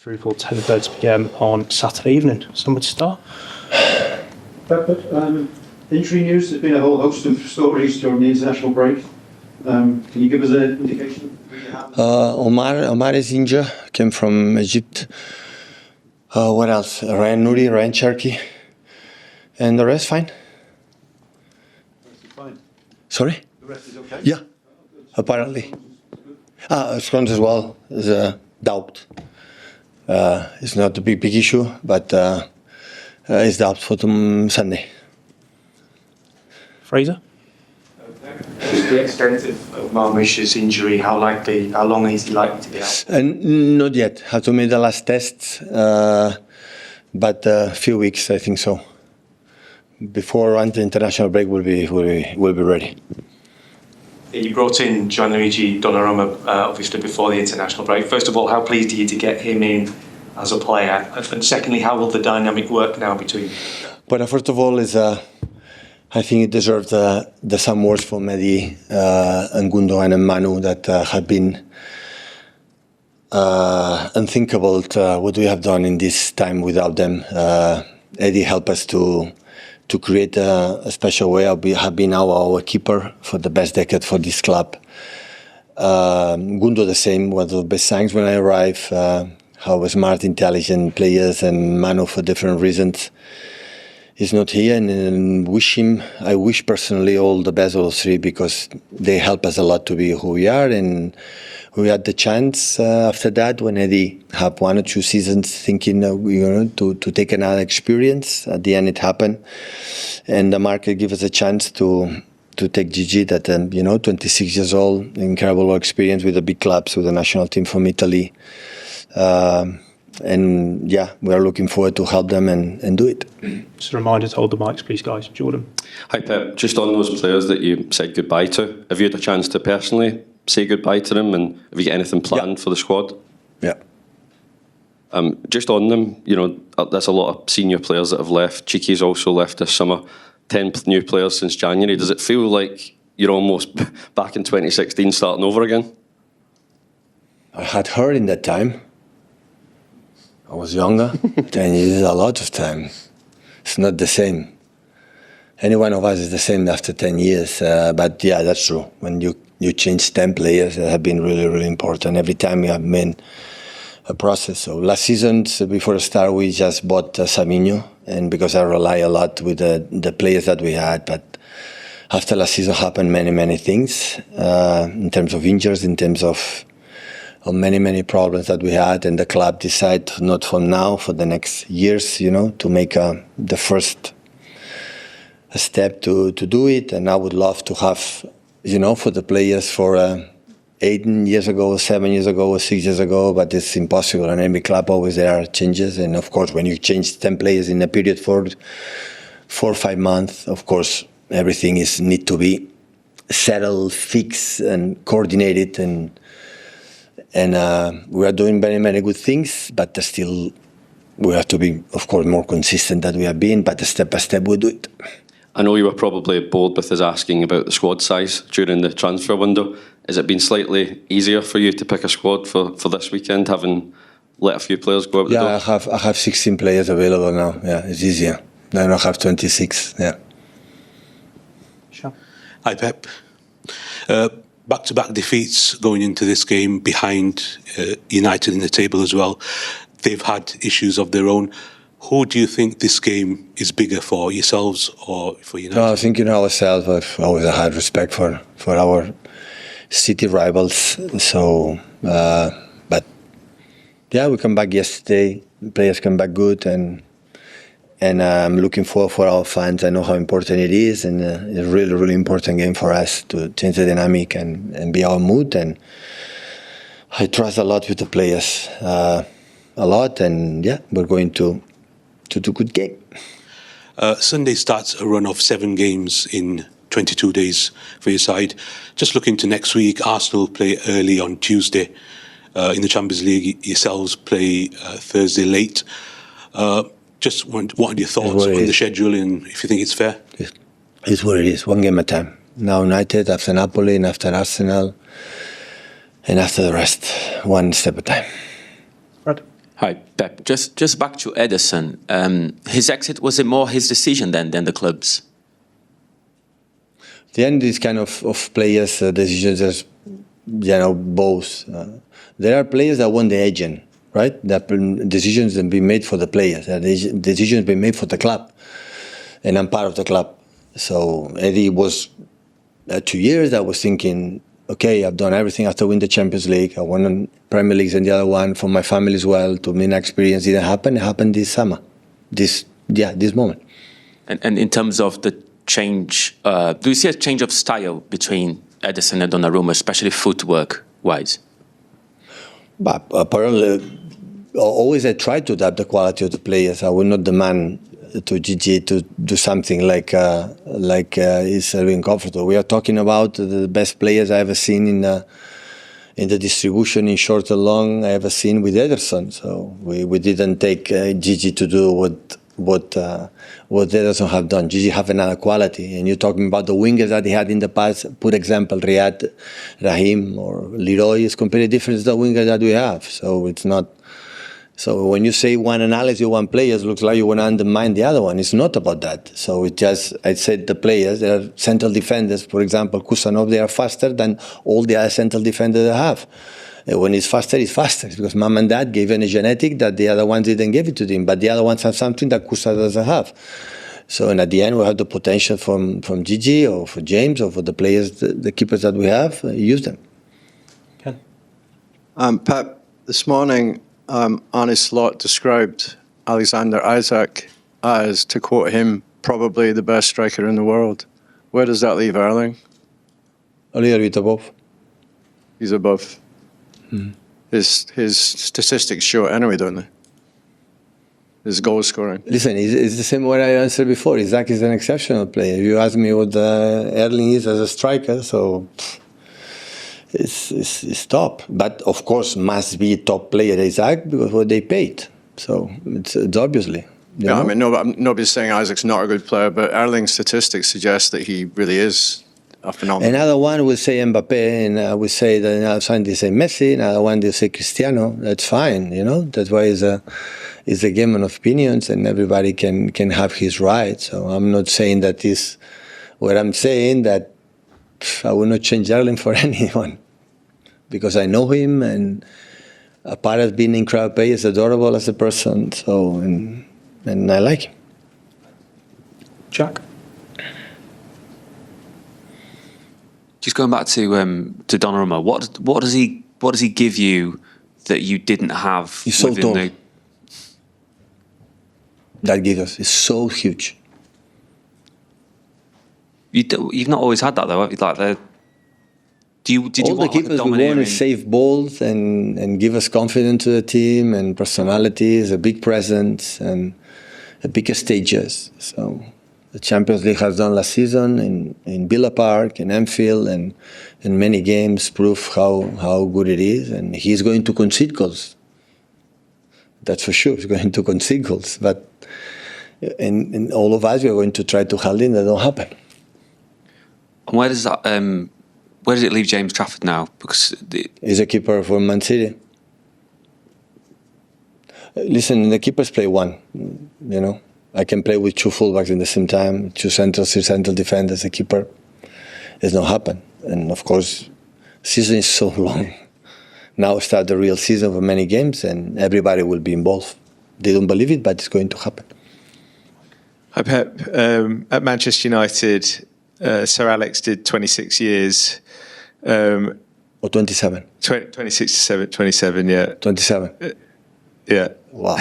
through for 10:30 p.m. on Saturday evening. Somewhere to start? Injury news. There's been a whole host of stories during the international break. Can you give us an indication? Omar is injured, came from Egypt. What else? ait-nouri, Cherki. And the rest fine. The rest is fine. Sorry? The rest is okay? Yeah, apparently. Scruns as well is a doubt. It's not a big issue, but it's doubt for Sunday. Fraser? Just the extent of Marmoush's injury, how long is he likely to be out? Not yet. Have to make the last tests, but a few weeks, I think so. Before the international break, we'll be ready. You brought in Ederson Donnarumma, obviously before the international break. First of all, how pleased are you to get him in as a player? And secondly, how will the dynamic work now between you? But first of all, I think it deserves some words from Eddie and Gundo and Manu that have been unthinkable what we have done in this time without them. Eddie helped us to create a special way. Have been our keeper for the best decade for this club. Gundo the same, one of the best signs when I arrived. How smart, intelligent players, and Manu for different reasons. He's not here, and I wish personally all the best, all three, because they help us a lot to be who we are. And we had the chance after that, when Eddie had 1 or 2 seasons thinking to take another experience. At the end, it happened, and the market gave us a chance to take Gigi, that 26 years old, incredible experience with the big clubs, with the national team from Italy. And yeah, we are looking forward to help them and do it. Just a reminder to hold the mics, please, guys. Jordan. Hi, Pep. Just on those players that you said goodbye to, have you had a chance to personally say goodbye to them, and have you got anything planned for the squad? Yeah. Just on them, there's a lot of senior players that have left. Cherki's also left this summer. 10 new players since January. Does it feel like you're almost back in 2016 starting over again? I had heard in that time. I was younger. 10 years is a lot of time. It's not the same. Any one of us is the same after 10 years. But yeah, that's true. When you change 10 players, that have been really, really important. Every time we have made a process. So last season, before the start, we just bought Saminho, and because I rely a lot with the players that we had. But after last season happened many things in terms of injuries, in terms of many problems that we had, and the club decided not from now, for the next years, to make the first step to do it. And I would love to have, for the players for 8 years ago, 7 years ago, or 6 years ago, but it's impossible. And every club always there are changes, and of course, when you change 10 players in a period for 4 or 5 months, of course, everything need to be settled, fixed, and coordinated, and we are doing many good things, but still we have to be, of course, more consistent than we have been, but step by step we do it. I know you were probably bored with us asking about the squad size during the transfer window. Has it been slightly easier for you to pick a squad for this weekend, having let a few players go out the door? Yeah, I have 16 players available now. Yeah, it's easier. I don't have 26, yeah. Sure. Hi, Pep. Back-to-back defeats going into this game behind United in the table as well. They've had issues of their own. Who do you think this game is bigger for, yourselves or for United? No, I think ourselves. I've always had respect for our city rivals. So, but yeah, we come back yesterday. Players come back good, and I'm looking forward for our fans. I know how important it is, and it's a really important game for us to change the dynamic and be our mood. And I trust a lot with the players, a lot, and yeah, we're going to do a good game. Sunday starts a run of 7 games in 22 days for your side. Just looking to next week, Arsenal play early on Tuesday in the Champions League. Yourselves play Thursday late. Just what are your thoughts on the schedule, and if you think it's fair? It's what it is, one game at a time. Now United, after Napoli, and after Arsenal, and after the rest, one step at a time. Right. Hi, Pep. Just back to Ederson. His exit, was it more his decision than the club's? The end is kind of players' decisions as both. There are players that want the agent, right? That decisions have been made for the players. Decisions have been made for the club, and I'm part of the club. So Eddie was 2 years. I was thinking, okay, I've done everything after win the Champions League. I won Premier Leagues and the other one for my family as well. To me, that experience didn't happen. It happened this summer, this moment. And in terms of the change, do you see a change of style between Ederson and Donnarumma, especially footwork-wise? But apparently, always I try to adapt the quality of the players. I will not demand to Gigi to do something like is very uncomfortable. We are talking about the best players I ever seen in the distribution in short and long I ever seen with Ederson. So we didn't take Gigi to do what Ederson have done. Gigi have another quality, and you're talking about the wingers that he had in the past. Put example, Riyad, Raheem, or Leroy is completely different to the winger that we have. So it's not. So when you say one analysis, one player, it looks like you want to undermine the other one. It's not about that. So it just, I said the players, they are central defenders. For example, Kusanov, they are faster than all the other central defenders they have. When it's faster, it's faster. It's because mom and dad gave him a genetic that the other ones didn't give it to them. But the other ones have something that Kusa doesn't have. So, and at the end, we have the potential from Gigi or for James or for the players, the keepers that we have, use them. Ken? Pep, this morning, Arne Slot described Alexander Isak as, to quote him, probably the best striker in the world. Where does that leave Erling? A little bit above. He's above. His statistics show it anyway, don't they? His goal scoring. Listen, it's the same way I answered before. Isaac is an exceptional player. You ask me what Erling is as a striker, so it's top. But of course, must be top player Isaac because what they paid. So it's obviously. Yeah, I mean, nobody's saying Isaac's not a good player, but Erling's statistics suggest that he really is a phenomenon. Another one will say Mbappe, and I will say that another one they say Messi, another one they say Cristiano. That's fine, That's why it's a game of opinions, and everybody can have his right. So I'm not saying that is what I'm saying, that I will not change Erling for anyone because I know him, and apart of being an incredible player, he's adorable as a person. So and I like him. Jack? Just going back to Donnarumma, what does he give you that you didn't have? He's so tall. That gives us is so huge. You've not always had that though. Like did you all want the keepers like a we want to save balls and give us confidence to the team and personalities, a big presence and a bigger stages. So the Champions League has done last season in Villa Park, in Anfield, and in many games prove how good it is. And he's going to concede goals. That's for sure. He's going to concede goals. But in all of us, we are going to try to hold in that don't happen. And where does that? Where does it leave James Trafford now? Because he's a keeper for Man City. Listen, the keepers play one. I can play with two fullbacks at the same time, two central defenders, a keeper. It's not happen. And of course, season is so long. Now start the real season for many games, and everybody will be involved. They don't believe it, but it's going to happen. Hi, Pep. At Manchester United, Sir Alex did 26 years. Or 27. 26 to 27, yeah. 27. Yeah. Wow.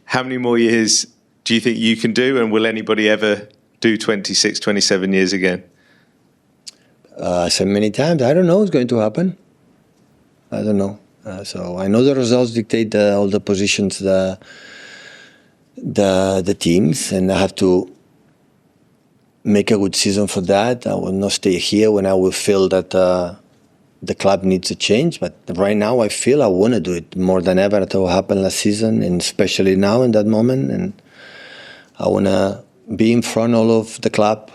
How many more years do you think you can do, and will anybody ever do 26, 27 years again? I said many times, I don't know what's going to happen. I don't know. So I know the results dictate all the positions, the teams, and I have to make a good season for that. I will not stay here when I will feel that the club needs a change. But right now, I feel I want to do it more than ever. That will happen last season, and especially now in that moment. And I want to be in front all of the club,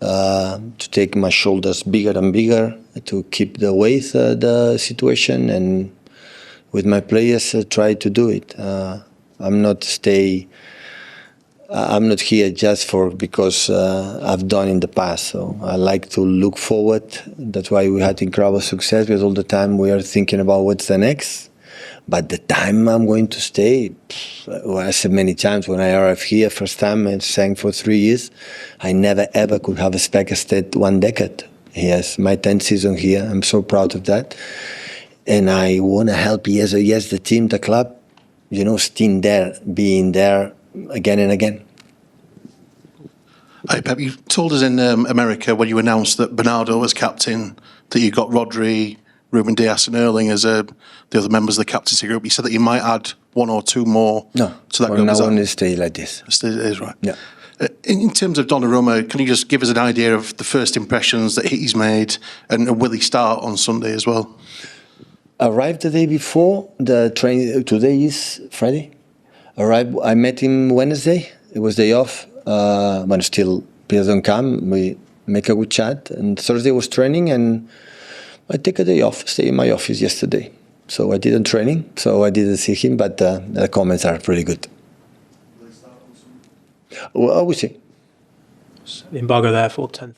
to take my shoulders bigger and bigger, to keep the weight the situation, and with my players, try to do it. I'm not here just because I've done in the past. So I like to look forward. That's why we had incredible success, because all the time we are thinking about what's the next. But the time I'm going to stay, I said many times when I arrived here, first time I sang for 3 years, I never ever could have expected to stay 1 decade. Yes, my 10th season here, I'm so proud of that. And I want to help, yes, the team, the club, staying there, being there again and again. Hey, Pep, you told us in America when you announced that Bernardo was captain, that you got Rodri, Ruben Dias and Erling as the other members of the captaincy group. You said that you might add 1 or 2 more to that group. No, I want to stay like this. It is right. Yeah. In terms of Donnarumma, can you just give us an idea of the first impressions that he's made, and will he start on Sunday as well? Arrived the day before the train. Today is Friday. Arrived. I met him Wednesday. It was day off. When still players don't come, we make a good chat. And Thursday was training, and I take a day off. Stay in my office yesterday. So I didn't training, so I didn't see him. But the comments are pretty good. Will he start on Sunday? Well, I will see. The embargo there for 10th.